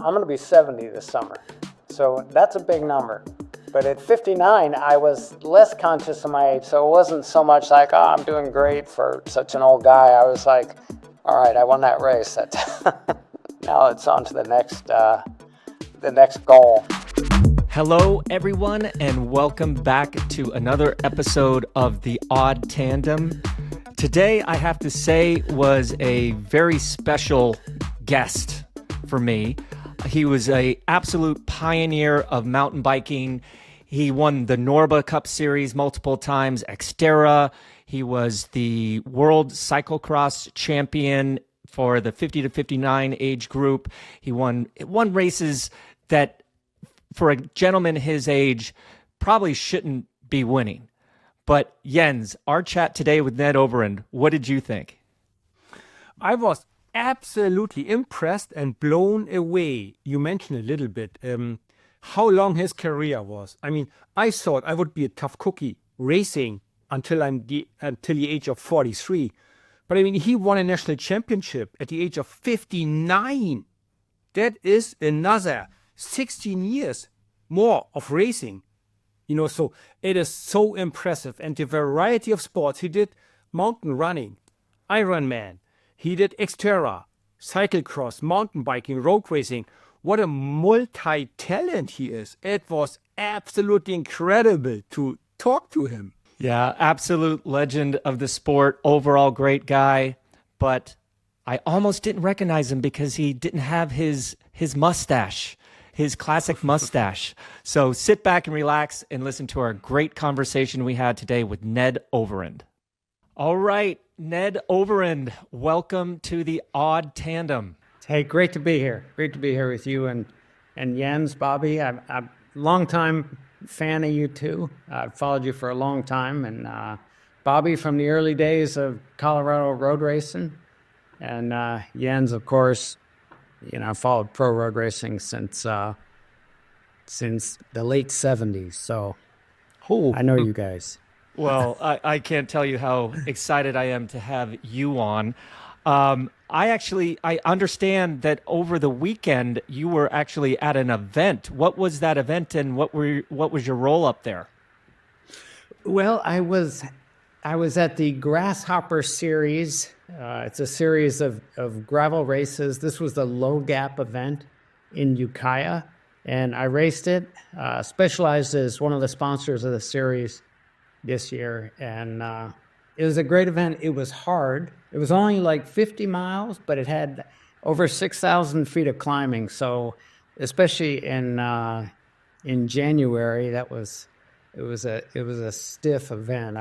I'm going to be 70 this summer, so that's a big number. But at 59, I was less conscious of my age, so it wasn't so much like, oh, I'm doing great for such an old guy. I was like, all right, I won that race. Now it's on to the next goal. Hello, everyone, and welcome back to another episode of the Odd Tandem. Today, I have to say, was a very special guest for me. He was an absolute pioneer of mountain biking. He won the Norba Cup Series multiple times, XTERRA. He was the world cyclocross champion for the 50 to 59 age group. He won races that, for a gentleman his age, probably shouldn't be winning. But Jens, our chat today with Ned Overend, what did you think? I was absolutely impressed and blown away. You mentioned a little bit how long his career was. I mean, I thought I would be a tough cookie racing until the age of 43. But I mean, he won a national championship at the age of 59. That is another 16 years more of racing. So it is so impressive. And the variety of sports he did: mountain running, Ironman. He did XTERRA, cyclocross, mountain biking, road racing. What a multi-talent he is. It was absolutely incredible to talk to him. Yeah, absolute legend of the sport, overall great guy. But I almost didn't recognize him because he didn't have his mustache, his classic mustache. So sit back and relax and listen to our great conversation we had today with Ned Overend. All right, Ned Overend, welcome to the Odd Tandem. Hey, great to be here. Great to be here with you and Jens, Bobby. I'm a long-time fan of you too. I've followed you for a long time. And Bobby from the early days of Colorado road racing. And Jens, of course, I've followed pro road racing since the late 70s. So I know you guys. Well, I can't tell you how excited I am to have you on. I understand that over the weekend you were actually at an event. What was that event, and what was your role up there? Well, I was at the Grasshopper Series. It's a series of gravel races. This was the Low Gap event in Ukiah, and I raced it. Specialized is one of the sponsors of the series this year, and it was a great event. It was hard. It was only like 50 miles, but it had over 6,000 feet of climbing. So, especially in January, it was a stiff event.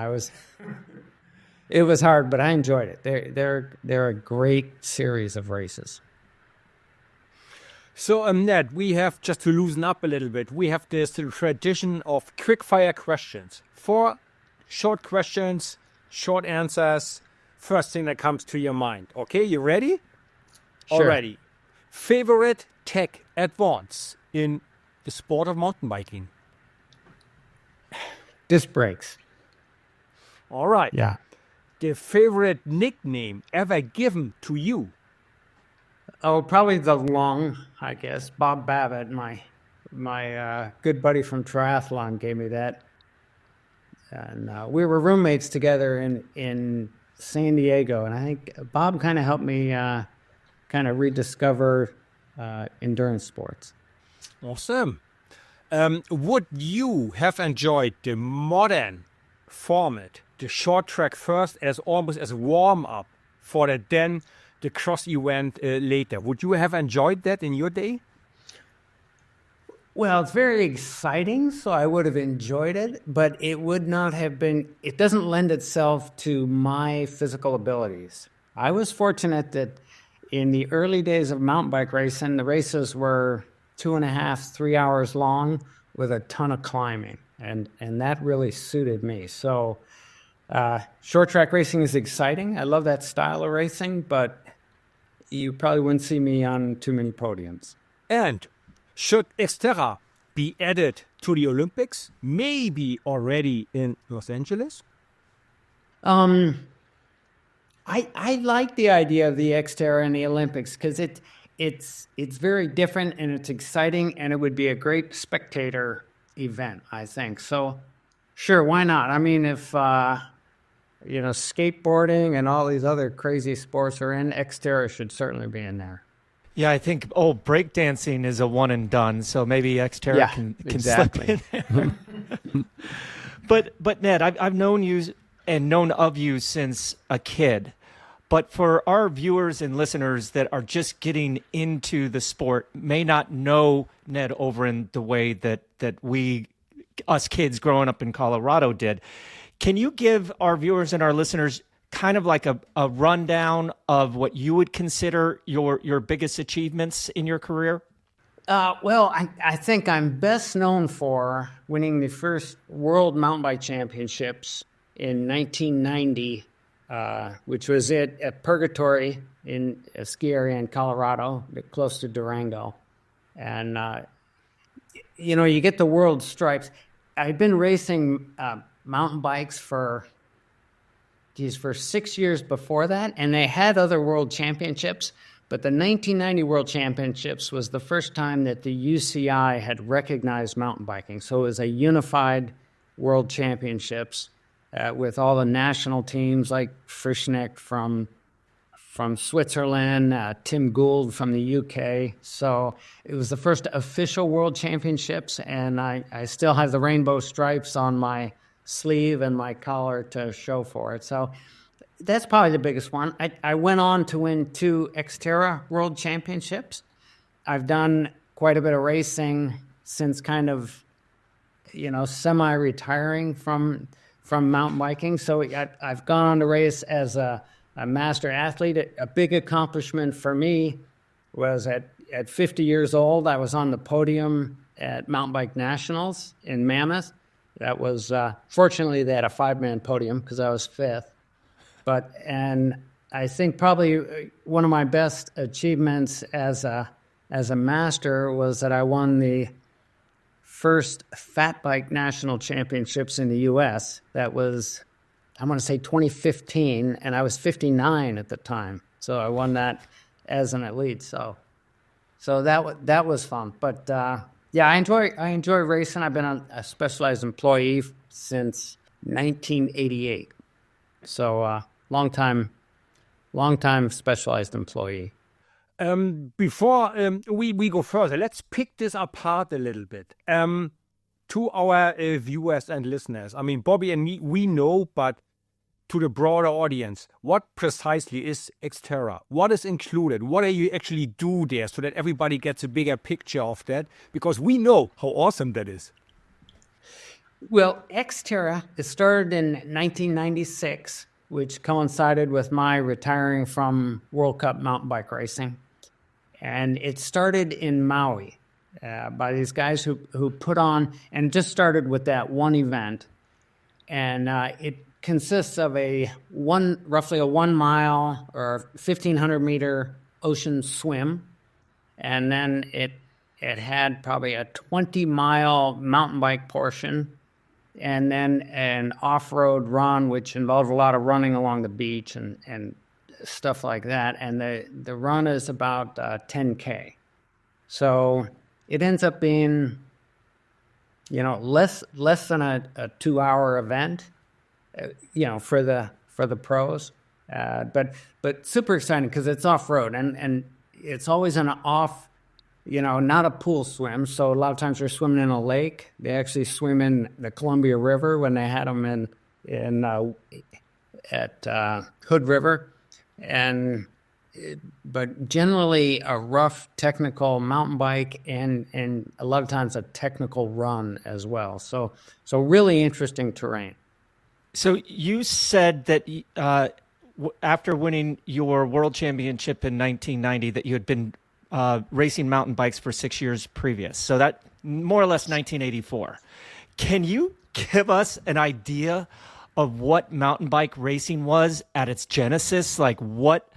It was hard, but I enjoyed it. They're a great series of races. So, Ned, we have, just to loosen up a little bit, we have this tradition of quick fire questions. 4 short questions, short answers, first thing that comes to your mind. Okay, you ready? Sure. Alrighty. Favorite tech advance in the sport of mountain biking? Disc brakes. All right. Yeah. The favorite nickname ever given to you? Oh, probably the Lung, I guess. Bob Babbitt, my good buddy from triathlon, gave me that. And we were roommates together in San Diego, and I think Bob kind of helped me kind of rediscover endurance sports. Awesome. Would you have enjoyed the modern format, the short track first, as almost as a warm-up for the cross event later? Would you have enjoyed that in your day? Well, it's very exciting, so I would have enjoyed it, but it would not have been, it doesn't lend itself to my physical abilities. I was fortunate that in the early days of mountain bike racing, the races were 2.5, 3 hours long with a ton of climbing, and that really suited me. So short track racing is exciting. I love that style of racing, but you probably wouldn't see me on too many podiums. And should XTERRA be added to the Olympics, maybe already in Los Angeles? I like the idea of the XTERRA in the Olympics because it's very different and it's exciting, and it would be a great spectator event, I think. So, sure, why not? I mean, if skateboarding and all these other crazy sports are in, XTERRA should certainly be in there. Yeah, I think breakdancing is a one and done, so maybe XTERRA can exactly. slip in there. But Ned, I've known you and known of you since a kid. But for our viewers and listeners that are just getting into the sport, may not know Ned Overend the way that we, us kids growing up in Colorado, did. Can you give our viewers and our listeners kind of like a rundown of what you would consider your biggest achievements in your career? Well, I think I'm best known for winning the first World Mountain Bike Championships in 1990, which was at Purgatory in a ski area in Colorado, close to Durango. And, you get the world stripes. I'd been racing mountain bikes for 6 years before that, and they had other world championships, but the 1990 World Championships was the first time that the UCI had recognized mountain biking. So it was a unified world championships with all the national teams like Frischneck from Switzerland, Tim Gould from the UK. So it was the first official world championships, and I still have the rainbow stripes on my sleeve and my collar to show for it. So that's probably the biggest one. I went on to win 2 XTERRA World Championships. I've done quite a bit of racing since kind of, semi-retiring from mountain biking. So I've gone on to race as a master athlete. A big accomplishment for me was at 50 years old, I was on the podium at Mountain Bike Nationals in Mammoth. That was, fortunately, they had a 5-man podium because I was 5th. And I think probably one of my best achievements as a master was that I won the first Fat Bike National Championships in the U.S. That was, I'm going to say 2015, and I was 59 at the time. So I won that as an elite. So that was fun. But yeah, I enjoy racing. I've been a specialized employee since 1988. So long time specialized employee. Before we go further, let's pick this apart a little bit. To our viewers and listeners, I mean, Bobby and me, we know, but to the broader audience, what precisely is XTERRA? What is included? What do you actually do there so that everybody gets a bigger picture of that? Because we know how awesome that is. Well, XTERRA, it started in 1996, which coincided with my retiring from World Cup mountain bike racing. And it started in Maui by these guys who put on, and just started with that one event. And it consists of roughly a 1 mile or 1,500 meter ocean swim. And then it had probably a 20-mile mountain bike portion, and then an off-road run, which involved a lot of running along the beach and stuff like that. And the run is about 10K. So it ends up being, less than a 2-hour event, for the pros. But super exciting because it's off-road and it's always an off, not a pool swim. So a lot of times they're swimming in a lake. They actually swim in the Columbia River when they had them at Hood River. But generally a rough technical mountain bike and a lot of times a technical run as well. So really interesting terrain. So you said that after winning your world championship in 1990 that you had been racing mountain bikes for 6 years previous. So that more or less 1984. Can you give us an idea of what mountain bike racing was at its genesis? Like what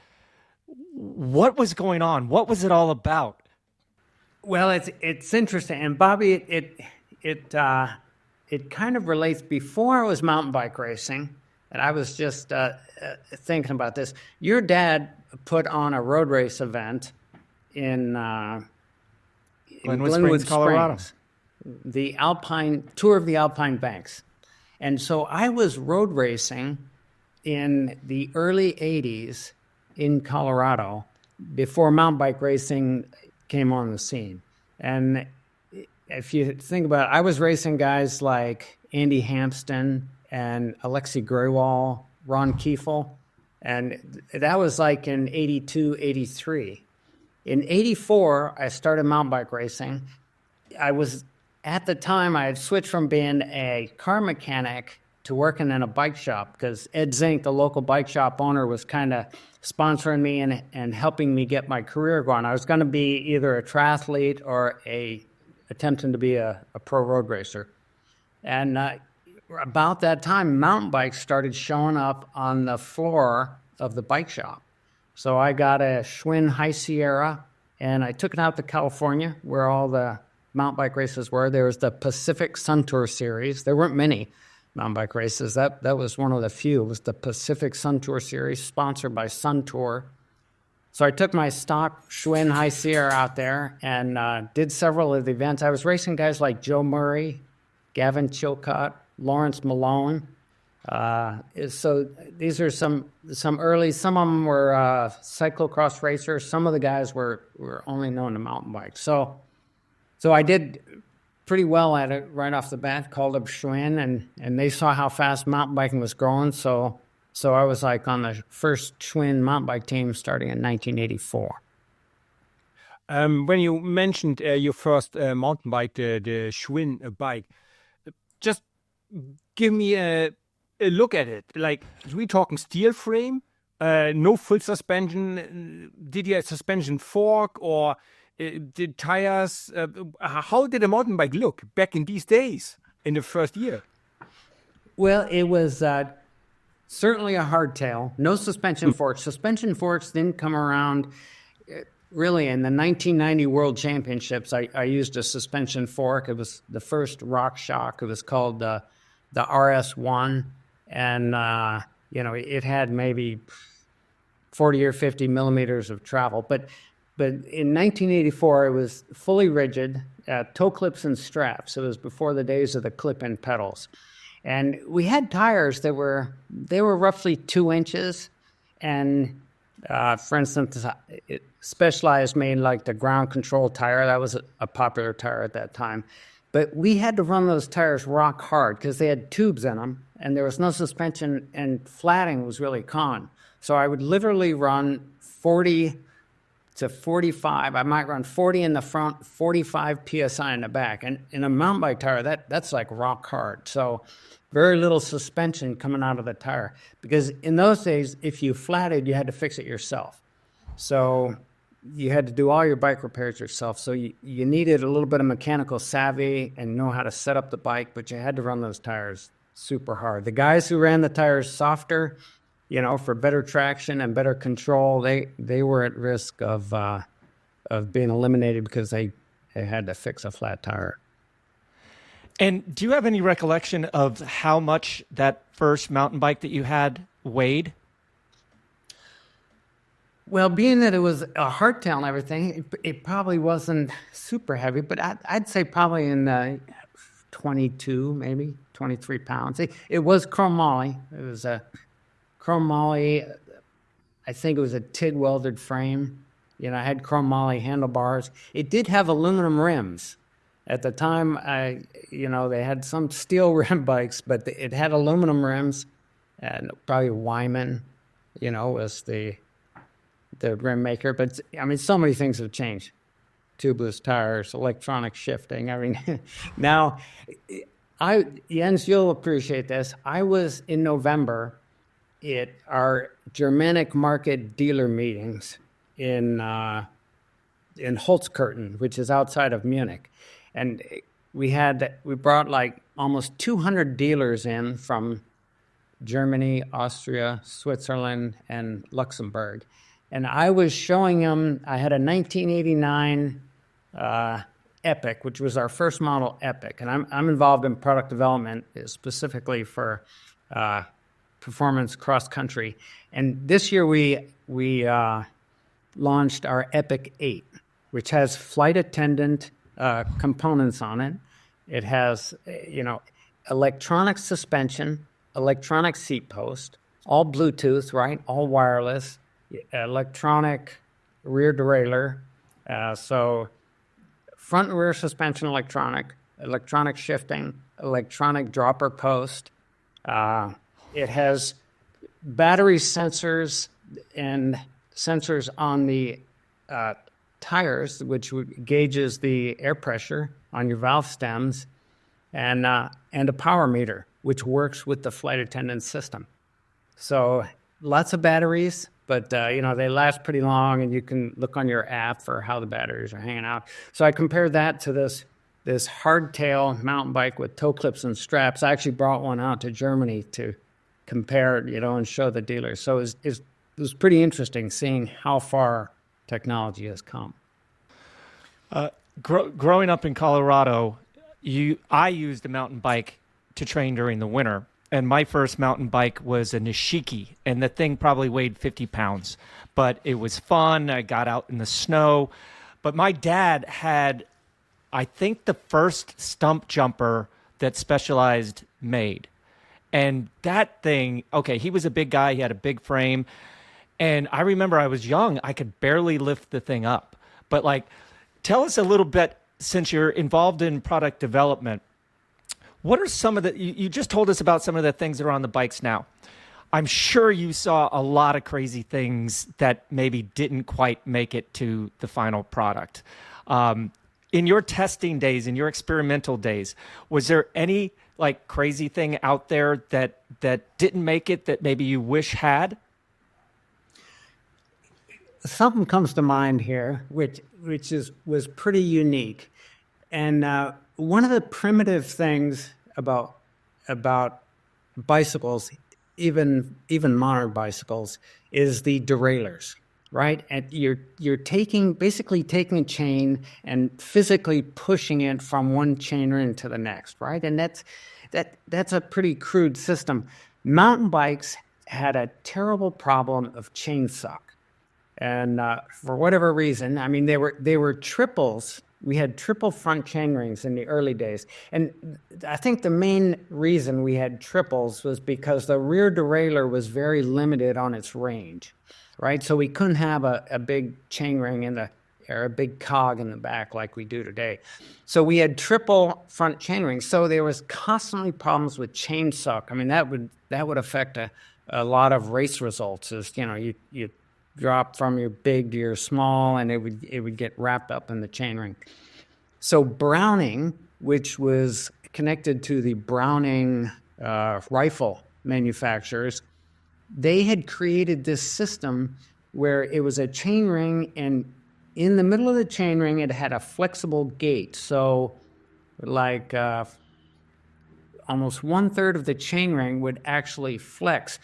was going on? What was it all about? Well, it's interesting. And Bobby, it kind of relates. Before it was mountain bike racing, and I was just thinking about this. Your dad put on a road race event in Glenwood Springs, Colorado. Springs, the Alpine tour of the Alpine Banks. And so I was road racing in the early 80s in Colorado before mountain bike racing came on the scene. And if you think about it, I was racing guys like Andy Hampston and Alexei Grewal, Ron Kiefel, and that was like in 82, 83. In 84, I started mountain bike racing. At the time, I had switched from being a car mechanic to working in a bike shop because Ed Zink, the local bike shop owner, was kind of sponsoring me and helping me get my career going. I was going to be either a triathlete or attempting to be a pro road racer. And about that time, mountain bikes started showing up on the floor of the bike shop. So I got a Schwinn High Sierra, and I took it out to California, where all the mountain bike races were. There was the Pacific Sun Tour Series. There weren't many mountain bike races. That was one of the few. It was the Pacific Sun Tour Series, sponsored by Sun Tour. So I took my stock Schwinn High Sierra out there and did several of the events. I was racing guys like Joe Murray, Gavin Chilcott, Lawrence Malone. So these are some early. Some of them were cyclocross racers. Some of the guys were only known to mountain bikes. So I did pretty well at it right off the bat. Called up Schwinn, and they saw how fast mountain biking was growing. So I was like on the first Schwinn mountain bike team starting in 1984. When you mentioned your first mountain bike, the Schwinn bike, just give me a look at it. Like, are we talking steel frame? No full suspension? Did you have suspension fork or did tires? How did a mountain bike look back in these days in the first year? Well, it was certainly a hardtail. No suspension forks. Suspension forks didn't come around really in the 1990 World Championships. I used a suspension fork. It was the first RockShox. It was called the RS1. And, it had maybe 40 or 50 millimeters of travel. But in 1984, it was fully rigid, toe clips and straps. It was before the days of the clip-in pedals. And we had tires that were roughly 2 inches. And, for instance, Specialized made like the ground control tire. That was a popular tire at that time. But we had to run those tires rock hard because they had tubes in them, and there was no suspension, and flatting was really common. So I would literally run 40 to 45. I might run 40 in the front, 45 PSI in the back. And in a mountain bike tire, that's like rock hard. So very little suspension coming out of the tire. Because in those days, if you flatted, you had to fix it yourself. So you had to do all your bike repairs yourself. So you needed a little bit of mechanical savvy and know how to set up the bike, but you had to run those tires super hard. The guys who ran the tires softer, for better traction and better control, they were at risk of being eliminated because they had to fix a flat tire. And do you have any recollection of how much that first mountain bike that you had weighed? Well, being that it was a hardtail and everything, it probably wasn't super heavy, but I'd say probably in the 22, maybe 23 pounds. It was chromoly. It was a chromoly. I think it was a TIG welded frame. I had chromoly handlebars. It did have aluminum rims. At the time, they had some steel rim bikes, but it had aluminum rims, and probably Wyman, was the rim maker. But so many things have changed. Tubeless tires, electronic shifting. Now, Jens, you'll appreciate this. I was in November at our Germanic market dealer meetings in Holzkirchen, which is outside of Munich. And we brought like almost 200 dealers in from Germany, Austria, Switzerland, and Luxembourg. And I was showing them, I had a 1989 Epic, which was our first model Epic. And I'm involved in product development specifically for performance cross country. And this year we launched our Epic 8, which has flight attendant components on it. It has, electronic suspension, electronic seat post, all Bluetooth, right? All wireless, electronic rear derailleur. So front and rear suspension electronic shifting, electronic dropper post. It has battery sensors and sensors on the tires, which gauges the air pressure on your valve stems, and a power meter, which works with the flight attendant system. So lots of batteries, but they last pretty long, and you can look on your app for how the batteries are hanging out. So I compared that to this hardtail mountain bike with toe clips and straps. I actually brought one out to Germany to compare, and show the dealers. So it was pretty interesting seeing how far technology has come. Growing up in Colorado, I used a mountain bike to train during the winter. And my first mountain bike was a Nishiki, and the thing probably weighed 50 pounds. But it was fun. I got out in the snow. But my dad had, I think, the first stump jumper that Specialized made. And that thing, okay, he was a big guy. He had a big frame. And I remember I was young. I could barely lift the thing up. But, tell us a little bit, since you're involved in product development, what are some of you just told us about some of the things that are on the bikes now. I'm sure you saw a lot of crazy things that maybe didn't quite make it to the final product. In your testing days, in your experimental days, was there any crazy thing out there that didn't make it that maybe you wish had? Something comes to mind here, which was pretty unique. And one of the primitive things about bicycles, even modern bicycles, is the derailleurs, right? And you're basically taking a chain and physically pushing it from one chain ring to the next, right? And that's a pretty crude system. Mountain bikes had a terrible problem of chain suck. And for whatever reason, I mean, they were triples. We had triple front chain rings in the early days. And I think the main reason we had triples was because the rear derailleur was very limited on its range, right? So we couldn't have a big chain ring or a big cog in the back like we do today. So we had triple front chain rings. So there was constantly problems with chain suck. I mean, that would affect a lot of race results. Is you drop from your big to your small, and it would get wrapped up in the chain ring. So Browning, which was connected to the Browning rifle manufacturers, they had created this system where it was a chain ring, and in the middle of the chain ring, it had a flexible gate. So almost 1/3 of the chain ring would actually flex.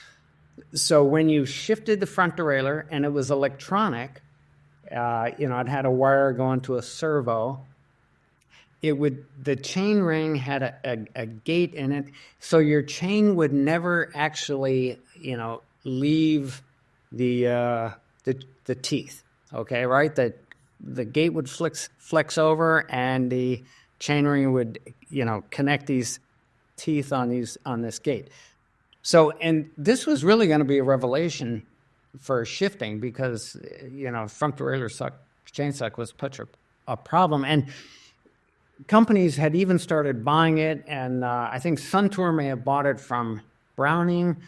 So when you shifted the front derailleur, and it was electronic, it had a wire going to a servo. The chain ring had a gate in it, so your chain would never actually, leave the teeth. Okay, right? The gate would flex over, and the chain ring would, connect these teeth on this gate. So, and this was really going to be a revelation for shifting because, front derailleur chain suck was such a problem. And companies had even started buying it, and I think Suntour may have bought it from Browning.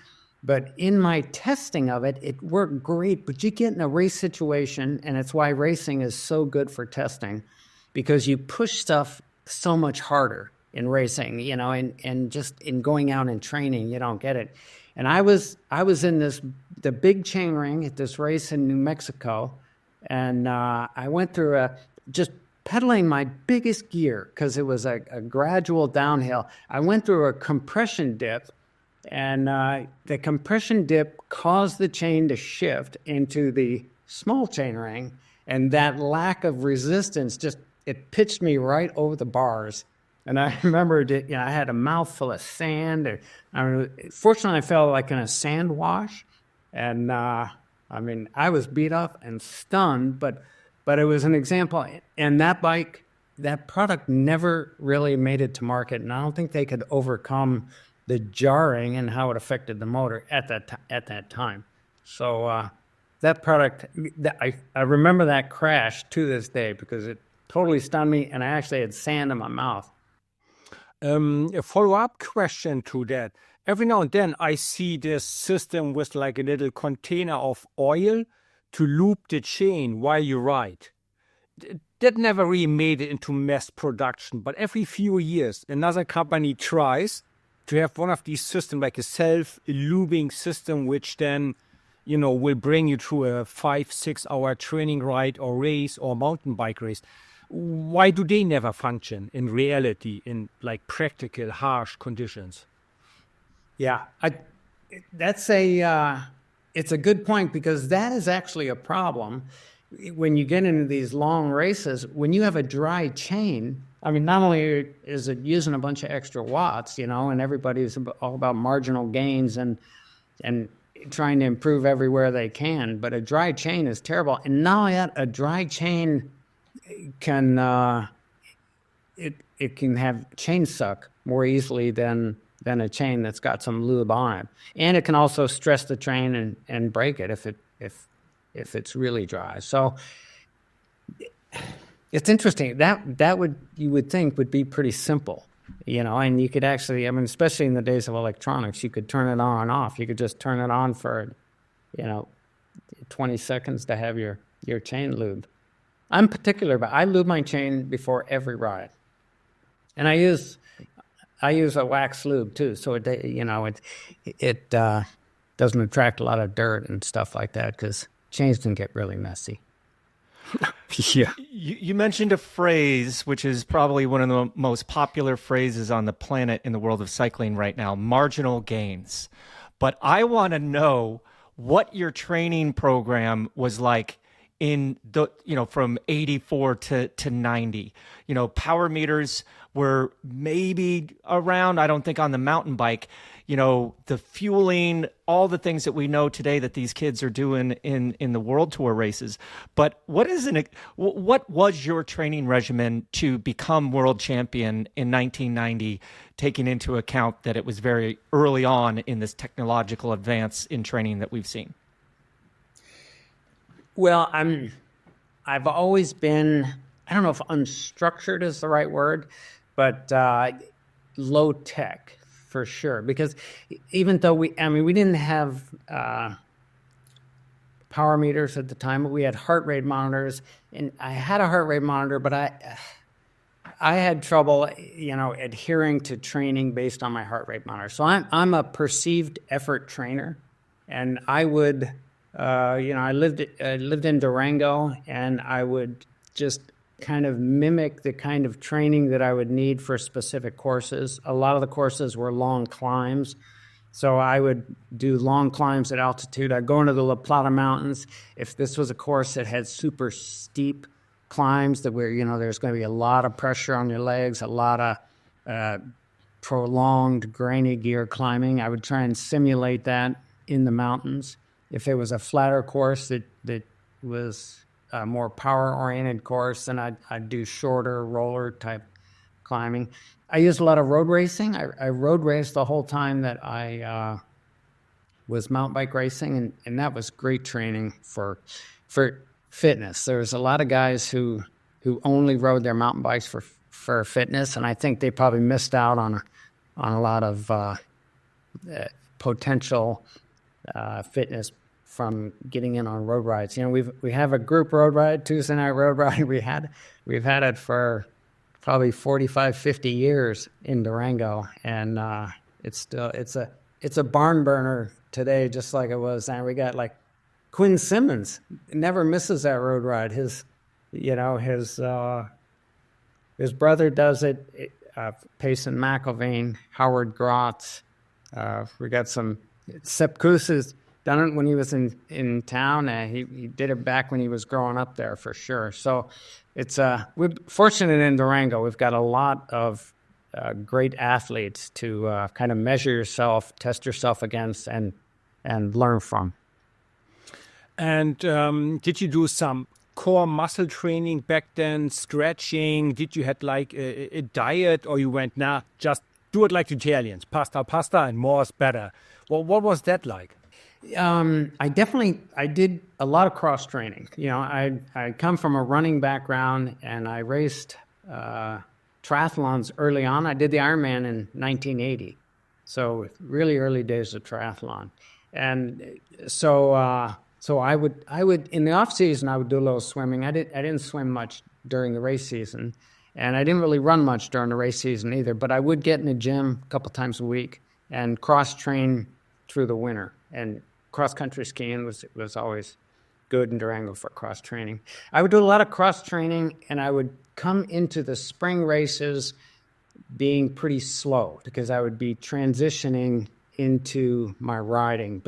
But in my testing of it, it worked great. But you get in a race situation, and it's why racing is so good for testing, because you push stuff so much harder in racing, and just in going out and training, you don't get it. And I was in the big chain ring at this race in New Mexico, and I went through just pedaling my biggest gear because it was a gradual downhill. I went through a compression dip, and the compression dip caused the chain to shift into the small chain ring, and that lack of resistance it pitched me right over the bars. And I remember I had a mouthful of sand. Fortunately, I fell in a sand wash, and I mean, I was beat up and stunned, but it was an example. And that bike, that product never really made it to market, and I don't think they could overcome the jarring and how it affected the motor at that time. So that product, I remember that crash to this day because it totally stunned me, and I actually had sand in my mouth. A follow-up question to that. Every now and then I see this system with like a little container of oil to lube the chain while you ride. That never really made it into mass production, but every few years another company tries to have one of these systems, like a self-lubing system, which then, will bring you through a 5-6 hour training ride or race or mountain bike race. Why do they never function in reality, in like practical, harsh conditions? Yeah, it's a good point, because that is actually a problem when you get into these long races. When you have a dry chain, I mean, not only is it using a bunch of extra watts, and everybody's all about marginal gains and trying to improve everywhere they can, but a dry chain is terrible. And not only that, a dry chain can it can have chain suck more easily than a chain that's got some lube on it, and it can also stress the chain and break it if it's really dry. So it's interesting. That you would think would be pretty simple, and you could actually, I mean, especially in the days of electronics, you could turn it on and off. You could just turn it on for 20 seconds to have your chain lubed. I'm particular, but I lube my chain before every ride, and I use a wax lube too, so it doesn't attract a lot of dirt and stuff like that, because chains can get really messy. Yeah. You mentioned a phrase which is probably one of the most popular phrases on the planet in the world of cycling right now: marginal gains. But I want to know what your training program was like in the, from 84 to 90. Power meters were maybe around, I don't think on the mountain bike, the fueling, all the things that we know today that these kids are doing in the World Tour races. But what was your training regimen to become world champion in 1990, taking into account that it was very early on in this technological advance in training that we've seen? Well, I've always been, I don't know if unstructured is the right word, but low tech for sure. Because even though we didn't have power meters at the time, but we had heart rate monitors, and I had a heart rate monitor, but I had trouble, adhering to training based on my heart rate monitor. So I'm a perceived effort trainer, and I would. I lived in Durango, and I would just kind of mimic the kind of training that I would need for specific courses. A lot of the courses were long climbs, so I would do long climbs at altitude. I'd go into the La Plata Mountains. If this was a course that had super steep climbs that where, there's going to be a lot of pressure on your legs, a lot of prolonged grainy gear climbing, I would try and simulate that in the mountains. If it was a flatter course that was a more power-oriented course, then I'd do shorter roller-type climbing. I used a lot of road racing. I road raced the whole time that I was mountain bike racing, and that was great training for fitness. There was a lot of guys who only rode their mountain bikes for fitness, and I think they probably missed out on a lot of potential fitness from getting in on road rides. We have a group road ride, Tuesday night road ride. We've had it for probably 45, 50 years in Durango, and it's a barn burner today, just like it was. And we got like Quinn Simmons never misses that road ride. His brother does it. Payson McIlvain, Howard Grotz. We got some. Sepp Kuss has done it when he was in town. He did it back when he was growing up there for sure. So we're fortunate in Durango. We've got a lot of great athletes to kind of measure yourself, test yourself against, and learn from. And did you do some core muscle training back then, stretching? Did you had like a diet, or you went, nah, just do it like the Italians, pasta, and more is better? Well, what was that like? I did a lot of cross training. I come from a running background, and I raced triathlons early on. I did the Ironman in 1980, so really early days of triathlon. And so I would in the off season I would do a little swimming. I didn't swim much during the race season, and I didn't really run much during the race season either. But I would get in the gym a couple times a week and cross train through the winter. And cross country skiing was always good in Durango for cross training. I would do a lot of cross training, and I would come into the spring races being pretty slow because I would be transitioning into my riding.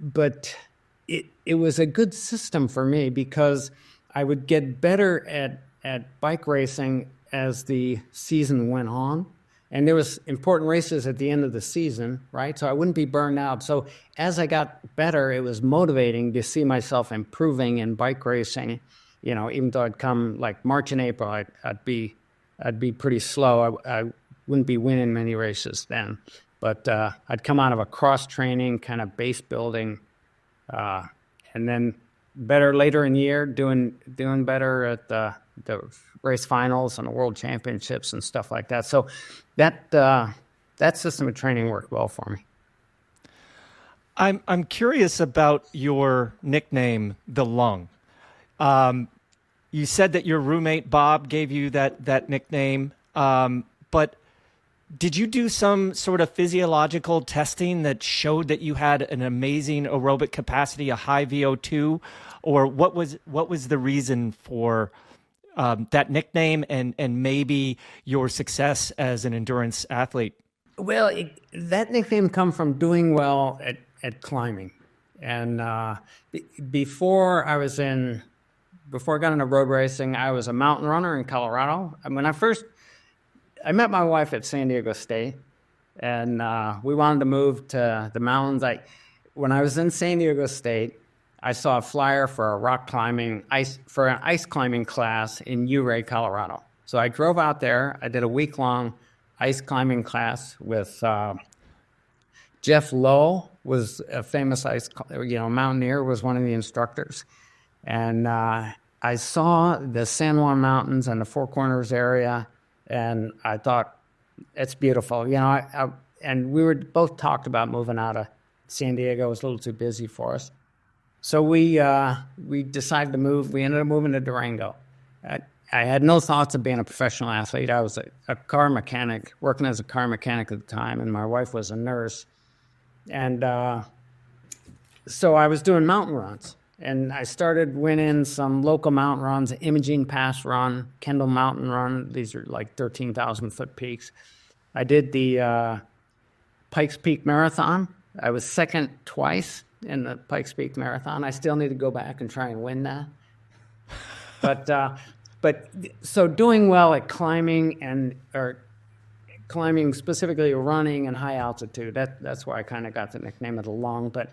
But it was a good system for me because I would get better at bike racing as the season went on. And there was important races at the end of the season, right? So I wouldn't be burned out. So as I got better, it was motivating to see myself improving in bike racing. Even though I'd come like March and April, I'd be pretty slow. I wouldn't be winning many races then. But I'd come out of a cross training kind of base building, and then better later in the year, doing better at the race finals and the world championships and stuff like that. So that system of training worked well for me. I'm curious about your nickname, the Lung. You said that your roommate Bob gave you that nickname, but did you do some sort of physiological testing that showed that you had an amazing aerobic capacity, a high VO2, or what was the reason for that nickname and maybe your success as an endurance athlete? Well, that nickname come from doing well at climbing, and before I got into road racing, I was a mountain runner in Colorado. I met my wife at San Diego State, and we wanted to move to the mountains. When I was in San Diego State, I saw a flyer for an ice climbing class in Ouray, Colorado. So I drove out there. I did a week-long ice climbing class with Jeff Lowe, was a famous mountaineer, was one of the instructors. And I saw the San Juan Mountains and the Four Corners area, and I thought, it's beautiful. And we were both talked about moving out of San Diego. It was a little too busy for us. So we decided to move. We ended up moving to Durango. I had no thoughts of being a professional athlete. I was a car mechanic, working as a car mechanic at the time, and my wife was a nurse. And so I was doing mountain runs. And I started winning some local mountain runs, Imogene Pass Run, Kendall Mountain Run. These are like 13,000-foot peaks. I did the Pikes Peak Marathon. I was second twice in the Pikes Peak Marathon. I still need to go back and try and win that. But so doing well at climbing or climbing, specifically running and high altitude, that's why I kind of got the nickname of the Lung. But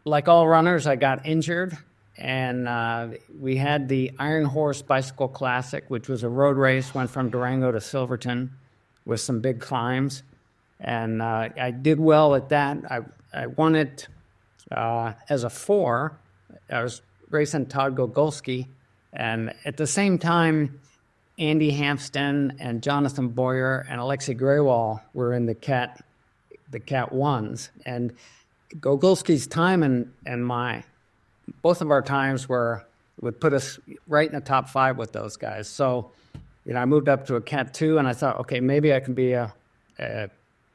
like all runners, I got injured, and we had the Iron Horse Bicycle Classic, which was a road race, went from Durango to Silverton with some big climbs. And I did well at that. I won it as a 4. I was racing Todd Gogolski, and at the same time, Andy Hampsten and Jonathan Boyer and Alexei Grewal were in the Cat 1s. And Gogolski's time and both of our times would put us right in the top 5 with those guys. So, I moved up to a Cat 2, and I thought, okay, maybe I can be a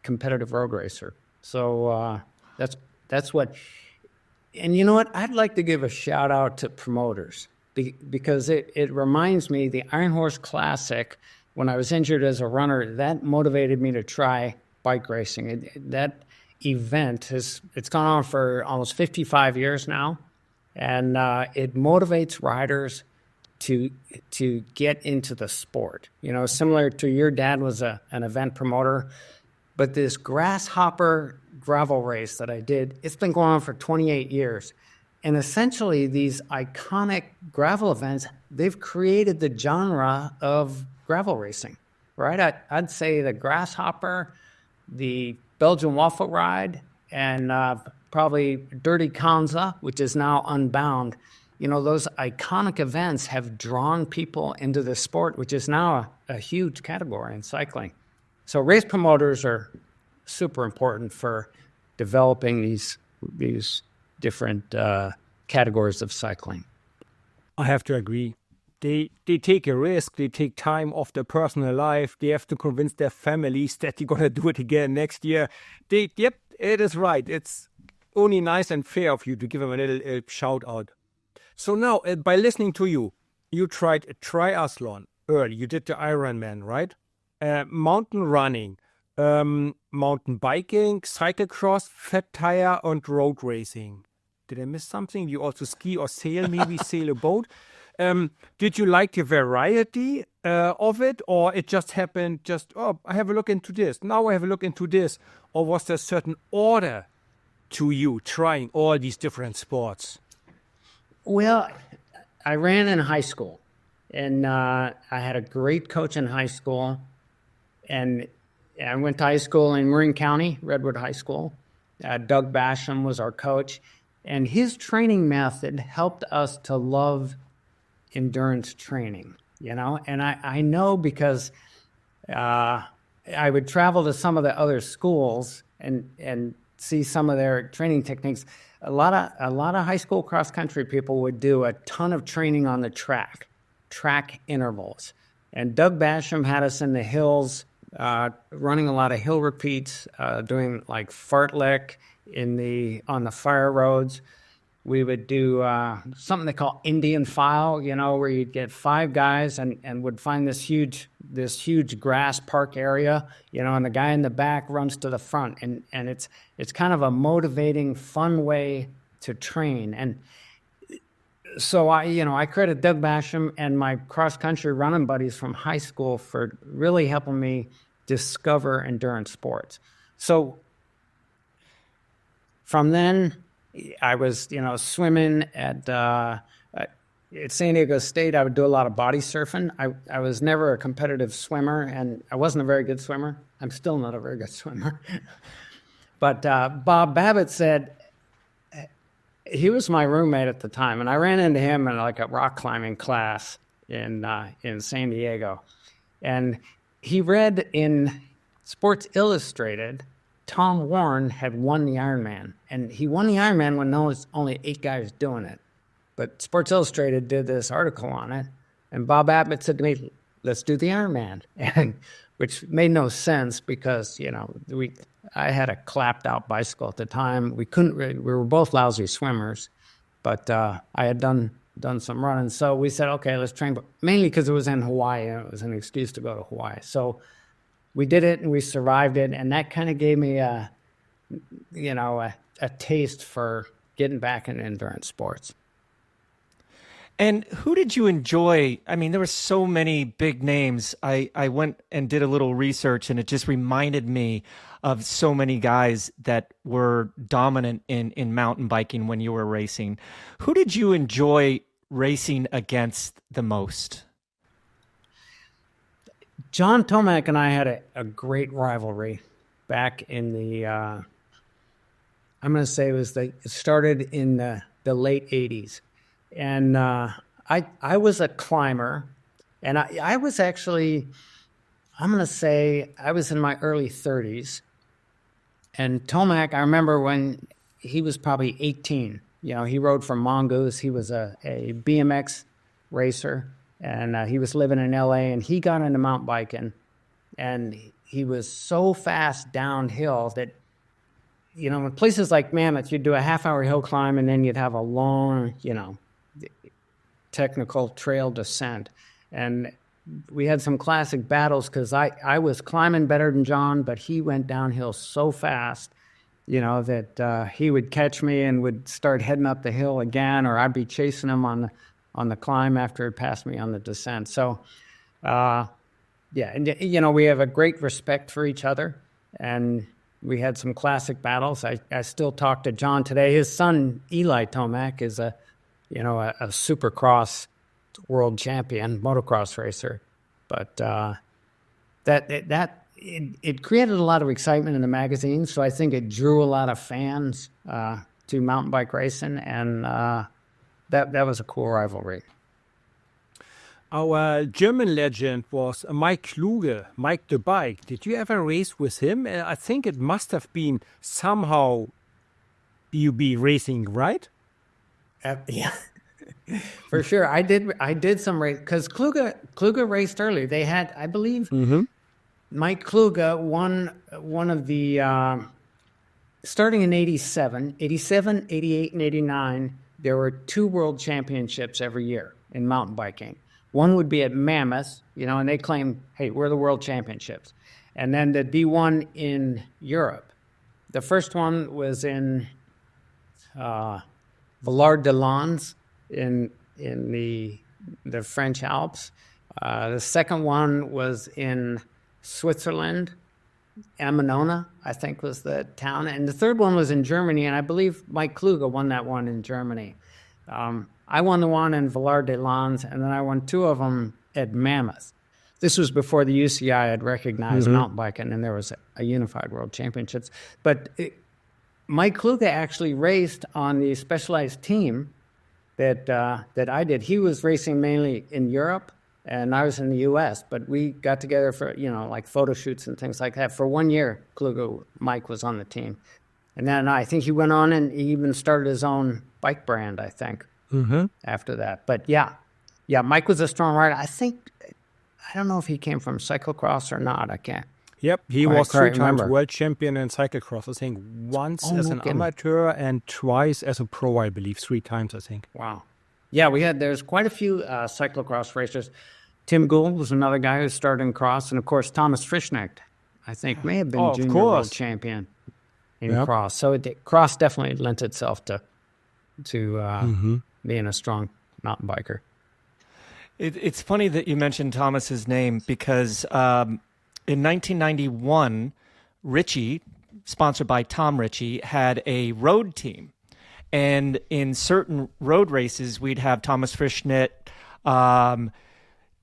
competitive road racer. So that's what. And you know what? I'd like to give a shout out to promoters because it reminds me the Iron Horse Classic. When I was injured as a runner, that motivated me to try bike racing. That event it's gone on for almost 55 years now, and it motivates riders to get into the sport. Similar to your dad was an event promoter, but this grasshopper gravel race that I did, it's been going on for 28 years. And essentially, these iconic gravel events, they've created the genre of gravel racing, right? I'd say the Grasshopper, the Belgian Waffle Ride, and probably Dirty Kanza, which is now Unbound. Those iconic events have drawn people into the sport, which is now a huge category in cycling. So race promoters are super important for developing these different categories of cycling. I have to agree. They take a risk. They take time off their personal life. They have to convince their families that they're going to do it again next year. Yep, it is right. It's only nice and fair of you to give them a little shout out. So now, by listening to you, you tried a triathlon early. You did the Ironman, right? Mountain running, mountain biking, cyclocross, fat tire, and road racing. Did I miss something? You also ski or sail, maybe sail a boat. Did you like the variety of it, or it just happened I have a look into this, now I have a look into this? Or was there a certain order to you trying all these different sports? Well, I ran in high school, and I had a great coach in high school, and I went to high school in Marin County, Redwood High School. Doug Basham was our coach, and his training method helped us to love endurance training, and I know because I would travel to some of the other schools and see some of their training techniques. A lot of high school cross country people would do a ton of training on the track intervals, and Doug Basham had us in the hills, running a lot of hill repeats, doing like fartlek on the fire roads. We would do something they call Indian file, where you'd get 5 guys and would find this huge grass park area, and the guy in the back runs to the front, and it's kind of a motivating, fun way to train. And so I credit Doug Basham and my cross country running buddies from high school for really helping me discover endurance sports. So from then, I was, swimming at San Diego State. I would do a lot of body surfing. I was never a competitive swimmer, and I wasn't a very good swimmer. I'm still not a very good swimmer. But Bob Babbitt said, he was my roommate at the time, and I ran into him in like a rock climbing class in San Diego. And he read in Sports Illustrated, Tom Warren had won the Ironman, and he won the Ironman when there was only 8 guys doing it. But Sports Illustrated did this article on it, and Bob Abbott said to me, "Let's do the Ironman," and which made no sense because I had a clapped out bicycle at the time. We were both lousy swimmers, but I had done some running, so we said, okay, let's train. But mainly because it was in Hawaii, and it was an excuse to go to Hawaii. So we did it, and we survived it, and that kind of gave me a taste for getting back into endurance sports. And who did you enjoy? I mean, there were so many big names. I went and did a little research, and it just reminded me of so many guys that were dominant in mountain biking when you were racing. Who did you enjoy racing against the most? John Tomac and I had a great rivalry back in the, I'm going to say it started in the late 80s. And I was a climber, and I was actually, I'm going to say I was in my early 30s. And Tomac, I remember when he was probably 18. He rode for Mongoose. He was a BMX racer. And he was living in LA, and he got into mountain biking, and he was so fast downhill that, in places like Mammoth, you'd do a half-hour hill climb, and then you'd have a long, technical trail descent. And we had some classic battles because I was climbing better than John, but he went downhill so fast, that he would catch me and would start heading up the hill again, or I'd be chasing him on the climb after it passed me on the descent. So, and we have a great respect for each other, and we had some classic battles. I still talk to John today. His son, Eli Tomac, is a supercross world champion, motocross racer. But it created a lot of excitement in the magazine, so I think it drew a lot of fans to mountain bike racing, and that was a cool rivalry. Our German legend was Mike Kluge, Mike the Bike. Did you ever race with him? I think it must have been somehow DUB racing, right? Yeah, for sure. I did some race because Kluge raced early. They had, I believe, Mike Kluge won one of the starting in 87, 88, and 89. There were 2 world championships every year in mountain biking. One would be at Mammoth, and they claim, hey, we're the world championships. And then there'd be one in Europe. The first one was in Villard-de-Lans in the French Alps. The second one was in Switzerland. Amanona, I think, was the town. And the third one was in Germany, and I believe Mike Kluge won that one in Germany. I won the one in Villard-de-Lans, and then I won 2 of them at Mammoth. This was before the UCI had recognized mountain biking, and there was a unified world championships. But Mike Kluge actually raced on the specialized team that I did. He was racing mainly in Europe, and I was in the U.S., but we got together for, like photo shoots and things like that. For 1 year, Mike was on the team. And then I think he went on and he even started his own bike brand, I think, after that. But yeah, Mike was a strong rider. I don't know if he came from cyclocross or not. I can't. Yep, he was 3 times world champion in cyclocross, I think. Once as an amateur and twice as a pro, I believe. 3 times, I think. Wow. Yeah, there's quite a few cyclocross racers. Tim Gould was another guy who started in cross. And, of course, Thomas Frischnecht, I think, may have been junior world champion in cross. So cross definitely lent itself to being a strong mountain biker. It's funny that you mentioned Thomas's name because in 1991, Ritchie, sponsored by Tom Ritchie, had a road team. And in certain road races, we'd have Thomas Frischnecht,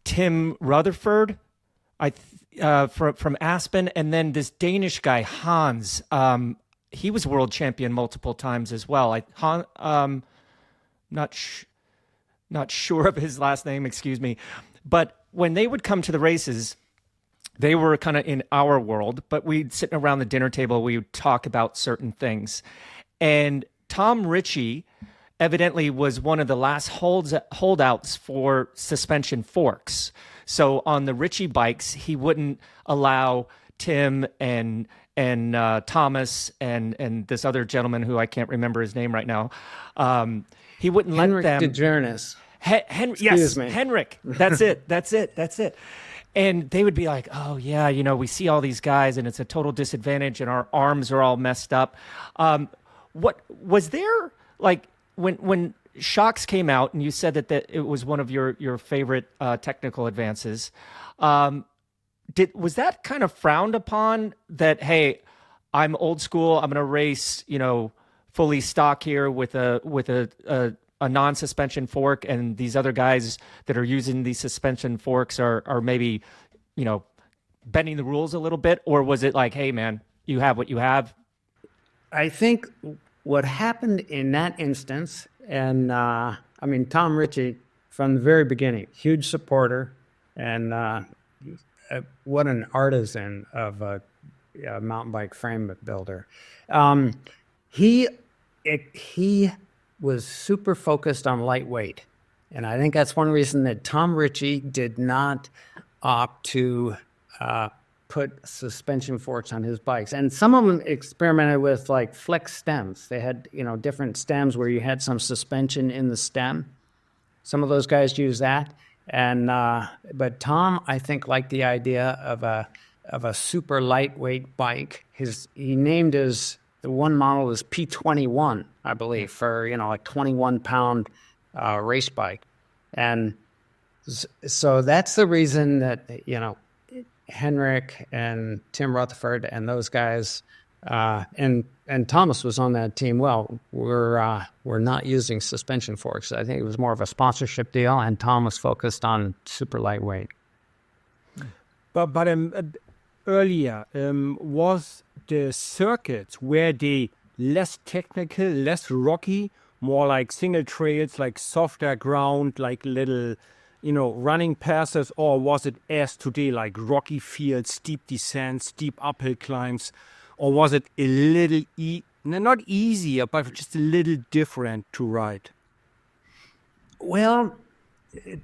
Tim Rutherford from Aspen, and then this Danish guy, Hans. He was world champion multiple times as well. Not sure of his last name, excuse me. But when they would come to the races, they were kind of in our world, but we'd sit around the dinner table, we would talk about certain things. And Tom Ritchie evidently was one of the last holdouts for suspension forks. So on the Ritchie bikes, he wouldn't allow Tim and Thomas and this other gentleman who I can't remember his name right now. He wouldn't let them. Henrik DeJernis. Yes, Henrik. That's it. And they would be like, oh, yeah, we see all these guys and it's a total disadvantage and our arms are all messed up. What was there, like, when Shocks came out and you said that it was one of your favorite technical advances, was that kind of frowned upon that, hey, I'm old school, I'm going to race, fully stock here with a non-suspension fork, and these other guys that are using these suspension forks are maybe, bending the rules a little bit? Or was it like, hey, man, you have what you have? I think what happened in that instance, and Tom Ritchie, from the very beginning, huge supporter, and what an artisan of a mountain bike frame builder. He was super focused on lightweight. And I think that's one reason that Tom Ritchie did not opt to put suspension forks on his bikes. And some of them experimented with like flex stems. They had, different stems where you had some suspension in the stem. Some of those guys use that. And but Tom, I think, liked the idea of a super lightweight bike. He named the one model was P21, I believe, for a 21-pound race bike. And so that's the reason that Henrik and Tim Rutherford and those guys And Thomas was on that team. Well, we're not using suspension forks. I think it was more of a sponsorship deal, and Thomas focused on super lightweight. But earlier, was the circuits, were they less technical, less rocky, more like single trails, like softer ground, like little, running passes, or was it as today, like rocky fields, steep descents, steep uphill climbs, or was it a little, not easier, but just a little different to ride? Well,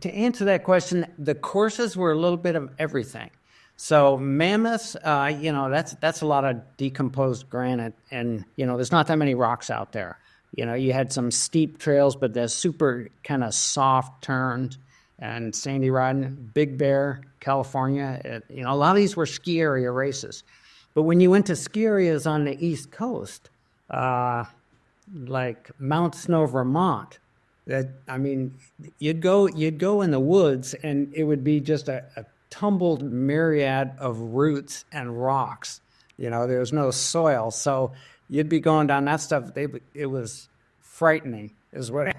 to answer that question, the courses were a little bit of everything. So Mammoth, that's a lot of decomposed granite, and there's not that many rocks out there. You had some steep trails, but they're super kind of soft turns and sandy riding. Big Bear, California, a lot of these were ski area races. But when you went to ski areas on the East Coast, like Mount Snow, Vermont, you'd go in the woods, and it would be just a tumbled myriad of roots and rocks. There was no soil, so you'd be going down that stuff. It was frightening, is what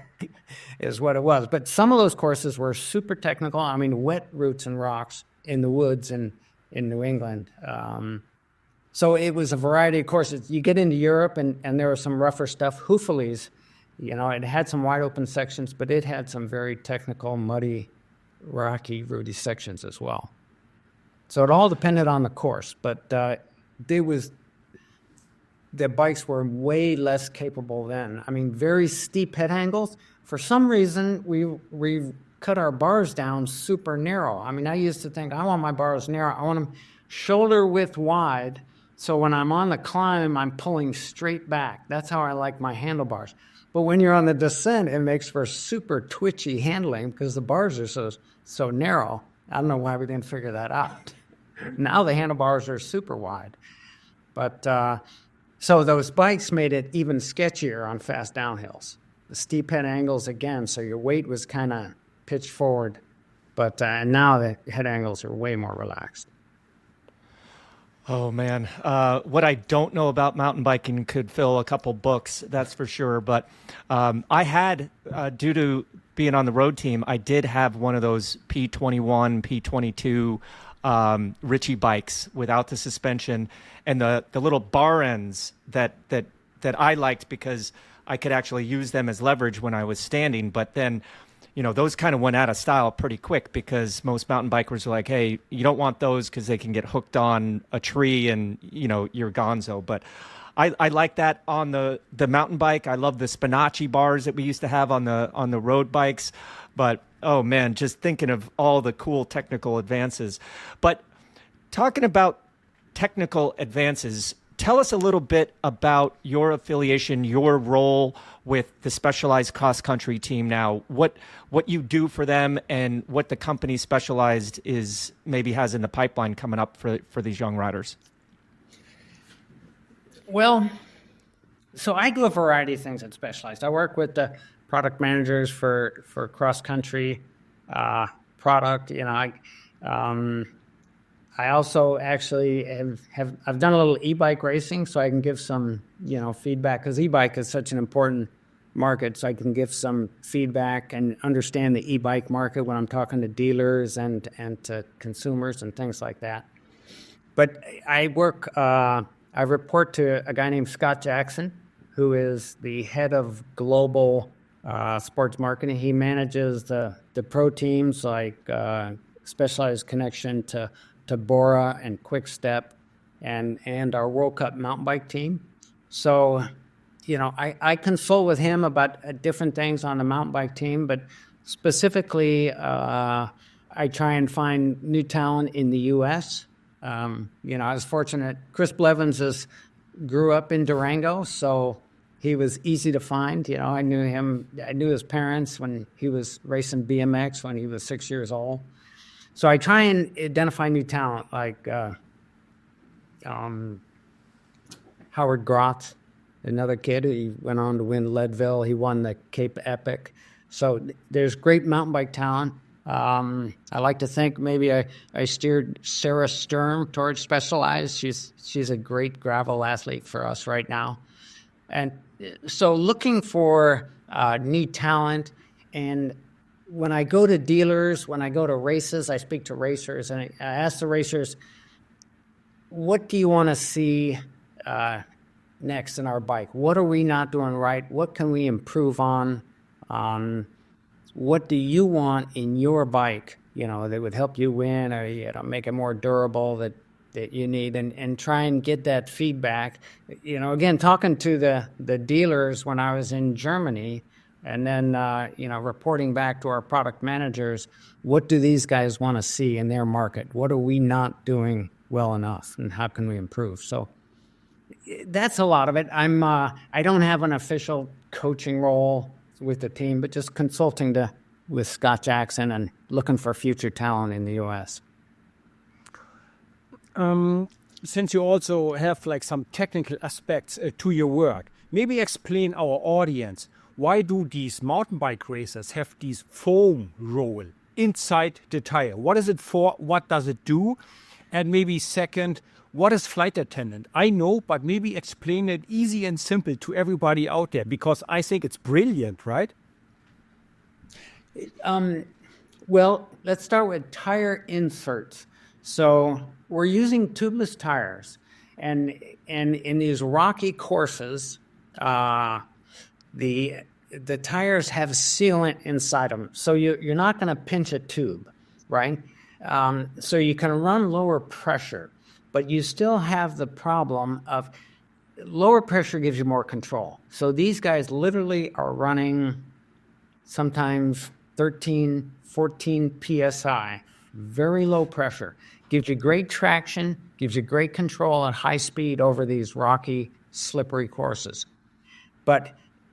it was. But some of those courses were super technical. Wet roots and rocks in the woods in New England. So it was a variety of courses. You get into Europe, and there was some rougher stuff. Houffalize, it had some wide open sections, but it had some very technical, muddy, rocky, rooty sections as well. So it all depended on the course, but the bikes were way less capable then. Very steep head angles. For some reason, we cut our bars down super narrow. I used to think, I want my bars narrow. I want them shoulder width wide, so when I'm on the climb, I'm pulling straight back. That's how I like my handlebars. But when you're on the descent, it makes for super twitchy handling because the bars are so narrow. I don't know why we didn't figure that out. Now the handlebars are super wide. But so those bikes made it even sketchier on fast downhills. The steep head angles again, so your weight was kind of pitched forward. But and now the head angles are way more relaxed. Oh, man. What I don't know about mountain biking could fill a couple books, that's for sure. But I had, due to being on the road team, I did have one of those P21, P22 Ritchie bikes without the suspension and the little bar ends that I liked because I could actually use them as leverage when I was standing. But then, those kind of went out of style pretty quick because most mountain bikers are like, hey, you don't want those because they can get hooked on a tree and, you're gonzo. But I like that on the mountain bike. I love the Spinacci bars that we used to have on the road bikes. But, oh, man, just thinking of all the cool technical advances. But talking about technical advances, tell us a little bit about your affiliation, your role with the Specialized cross country team now, what you do for them and what the company Specialized has in the pipeline coming up for these young riders. Well, so I do a variety of things at Specialized. I work with the product managers for cross country product. I also actually I've done a little e-bike racing, so I can give some feedback because e-bike is such an important market. So I can give some feedback and understand the e-bike market when I'm talking to dealers and to consumers and things like that. But I report to a guy named Scott Jackson, who is the head of global sports marketing. He manages the pro teams like Specialized Connection to Bora and Quick Step and our World Cup mountain bike team. So, I consult with him about different things on the mountain bike team, but specifically, I try and find new talent in the U.S. I was fortunate. Chris Blevins grew up in Durango, so he was easy to find. I knew him. I knew his parents when he was racing BMX when he was 6 years old. So I try and identify new talent like Howard Grotz, another kid. He went on to win Leadville. He won the Cape Epic. So there's great mountain bike talent. I like to think maybe I steered Sarah Sturm towards Specialized. She's a great gravel athlete for us right now. And so looking for new talent, and when I go to dealers, when I go to races, I speak to racers, and I ask the racers, what do you want to see next in our bike? What are we not doing right? What can we improve on? What do you want in your bike, that would help you win, or, make it more durable that you need, and try and get that feedback. Again, talking to the dealers when I was in Germany, and then, reporting back to our product managers, what do these guys want to see in their market? What are we not doing well enough, and how can we improve? So that's a lot of it. I don't have an official coaching role with the team, but just consulting with Scott Jackson and looking for future talent in the U.S. Since you also have like some technical aspects to your work, maybe explain our audience, why do these mountain bike racers have these foam roll inside the tire? What is it for? What does it do? And maybe second, what is flight attendant? I know, but maybe explain it easy and simple to everybody out there, because I think it's brilliant, right? Well, let's start with tire inserts. So we're using tubeless tires, and in these rocky courses, the tires have sealant inside them. So you're not going to pinch a tube, right? So you can run lower pressure, but you still have the problem of lower pressure gives you more control. So these guys literally are running sometimes 13, 14 PSI, very low pressure. Gives you great traction, gives you great control at high speed over these rocky, slippery courses. But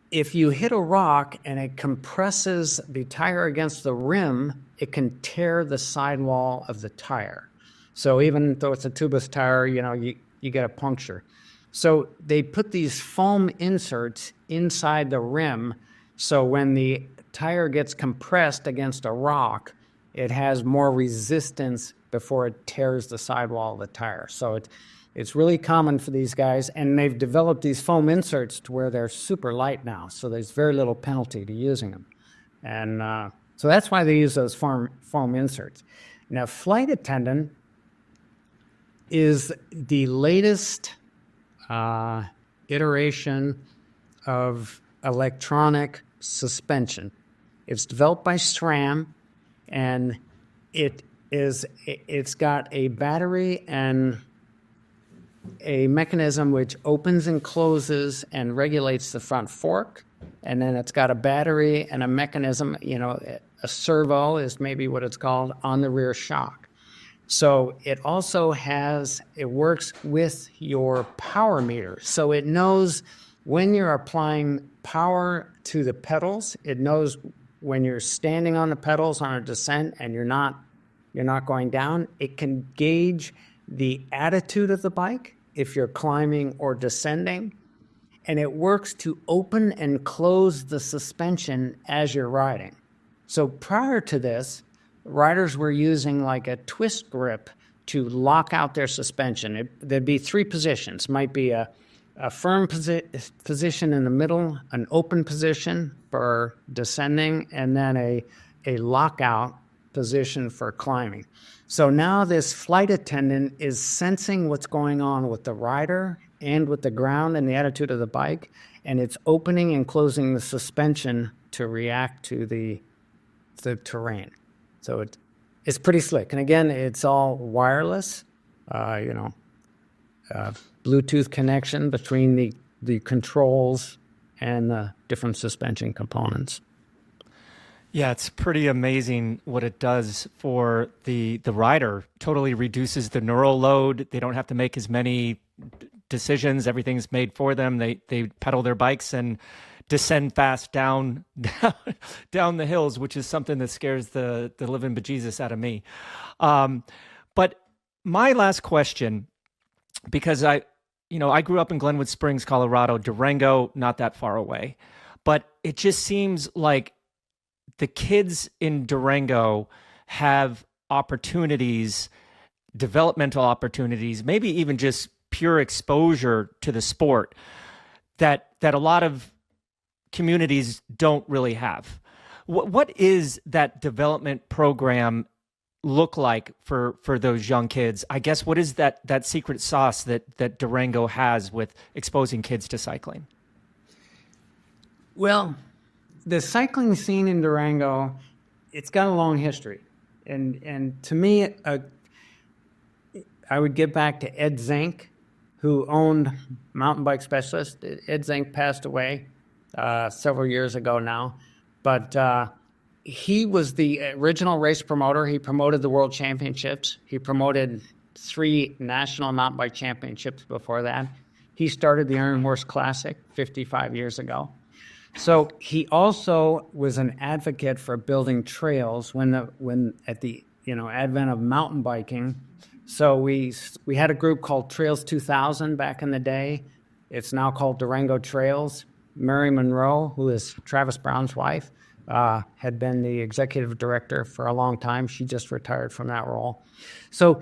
if you hit a rock and it compresses the tire against the rim, it can tear the sidewall of the tire. So even though it's a tubeless tire, you get a puncture. So they put these foam inserts inside the rim, so when the tire gets compressed against a rock, it has more resistance before it tears the sidewall of the tire. So it's really common for these guys, and they've developed these foam inserts to where they're super light now, so there's very little penalty to using them. And so that's why they use those foam inserts. Now, flight attendant is the latest iteration of electronic suspension. It's developed by SRAM, and it's got a battery and a mechanism which opens and closes and regulates the front fork, and then it's got a battery and a mechanism, a servo is maybe what it's called, on the rear shock. So it also it works with your power meter. So it knows when you're applying power to the pedals. It knows when you're standing on the pedals on a descent and you're not going down. It can gauge the attitude of the bike if you're climbing or descending. And it works to open and close the suspension as you're riding. So prior to this, riders were using like a twist grip to lock out their suspension. There'd be three positions. Might be a firm position in the middle, an open position for descending, and then a lockout position for climbing. So now this flight attendant is sensing what's going on with the rider and with the ground and the attitude of the bike, and it's opening and closing the suspension to react to the terrain. So it's pretty slick. And again, it's all wireless, Bluetooth connection between the controls and the different suspension components. Yeah, it's pretty amazing what it does for the rider. Totally reduces the neural load. They don't have to make as many decisions. Everything's made for them. They pedal their bikes and descend fast down the hills, which is something that scares the living bejesus out of me. But my last question, because I grew up in Glenwood Springs, Colorado, Durango, not that far away, but it just seems like the kids in Durango have opportunities, developmental opportunities, maybe even just pure exposure to the sport that a lot of communities don't really have. What is that development program look like for those young kids? I guess what is that secret sauce that Durango has with exposing kids to cycling? Well, the cycling scene in Durango, it's got a long history. And to me, I would get back to Ed Zink, who owned Mountain Bike Specialist. Ed Zink passed away several years ago now. But he was the original race promoter. He promoted the World Championships. He promoted 3 national mountain bike championships before that. He started the Iron Horse Classic 55 years ago. So he also was an advocate for building trails when at the advent of mountain biking. So we had a group called Trails 2000 back in the day. It's now called Durango Trails. Mary Monroe, who is Travis Brown's wife, had been the executive director for a long time. She just retired from that role. So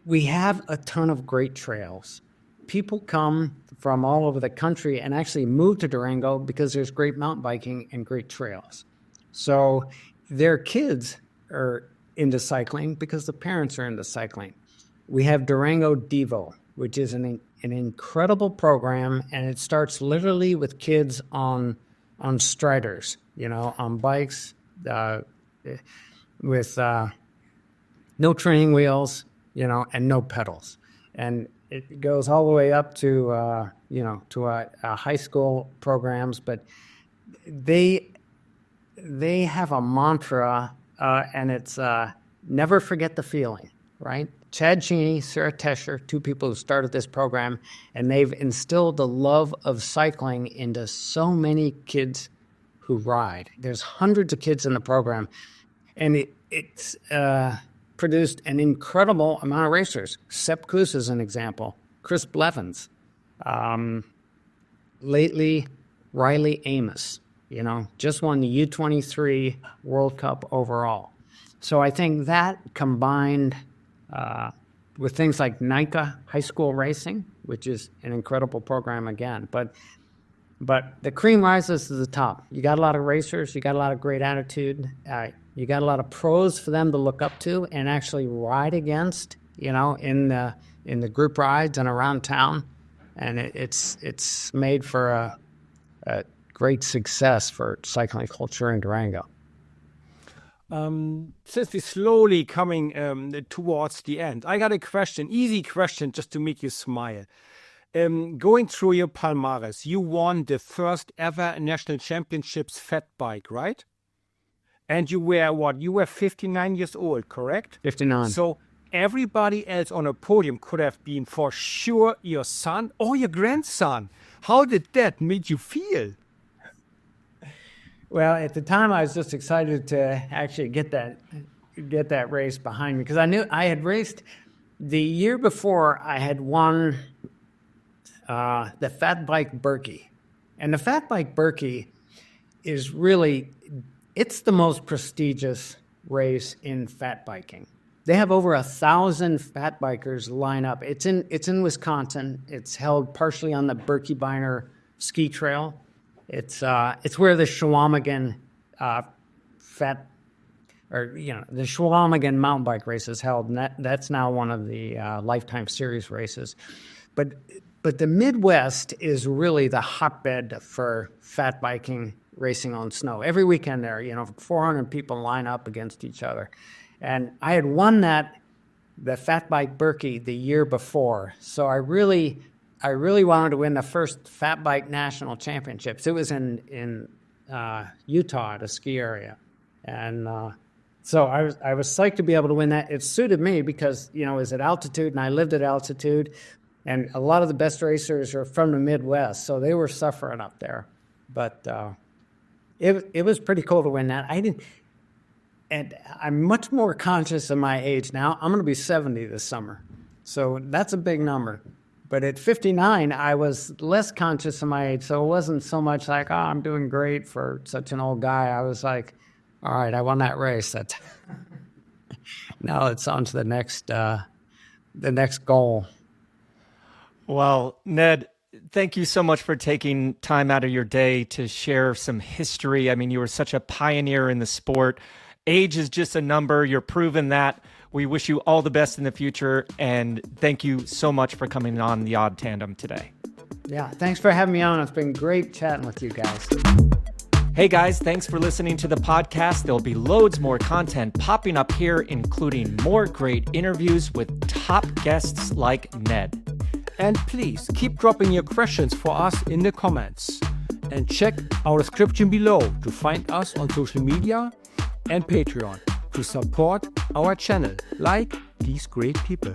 we have a ton of great trails. People come from all over the country and actually move to Durango because there's great mountain biking and great trails. So their kids are into cycling because the parents are into cycling. We have Durango Devo, which is an incredible program, and it starts literally with kids on striders, on bikes with no training wheels, and no pedals. And it goes all the way up to, high school programs, but they have a mantra, and it's never forget the feeling, right? Chad Cheney, Sarah Tesher, 2 people who started this program, and they've instilled the love of cycling into so many kids who ride. There's hundreds of kids in the program, and it's produced an incredible amount of racers. Sepp Kuss is an example. Chris Blevins. Lately, Riley Amos, just won the U23 World Cup overall. So I think that combined with things like NICA high school racing, which is an incredible program again. But the cream rises to the top. You got a lot of racers. You got a lot of great attitude. You got a lot of pros for them to look up to and actually ride against, in the group rides and around town. And it's made for a great success for cycling culture in Durango. Since we're slowly coming towards the end, I got a question, easy question, just to make you smile. Going through your palmares, you won the first ever national championships fat bike, right? And you were what? You were 59 years old, correct? 59. So everybody else on a podium could have been for sure your son or your grandson. How did that make you feel? Well, at the time, I was just excited to actually get that race behind me because I knew I had raced the year before. I had won the Fat Bike Berkey, and the Fat Bike Berkey is really it's the most prestigious race in fat biking. They have over 1,000 fat bikers line up. It's in Wisconsin. It's held partially on the Berkey-Biner ski trail. It's where the Chequamegon the Chequamegon mountain bike race is held, and that's now one of the Lifetime Series races. But the Midwest is really the hotbed for fat biking racing on snow. Every weekend there, 400 people line up against each other. And I had won the Fat Bike Berkey the year before, so I really wanted to win the first Fat Bike National Championships. It was in Utah at a ski area, and so I was psyched to be able to win that. It suited me because it was at altitude, and I lived at altitude, and a lot of the best racers are from the Midwest, so they were suffering up there. But it was pretty cool to win that. And I'm much more conscious of my age now. I'm going to be 70 this summer, so that's a big number. But at 59, I was less conscious of my age, so it wasn't so much like, I'm doing great for such an old guy. I was like, All right, I won that race. Now it's on to the next goal. Well, Ned, thank you so much for taking time out of your day to share some history. I mean, you were such a pioneer in the sport. Age is just a number. You're proving that. We wish you all the best in the future. And thank you so much for coming on the Odd Tandem today. Yeah, thanks for having me on. It's been great chatting with you guys. Hey guys, thanks for listening to the podcast. There'll be loads more content popping up here, including more great interviews with top guests like Ned. And please keep dropping your questions for us in the comments. And check our description below to find us on social media and Patreon to support our channel like these great people.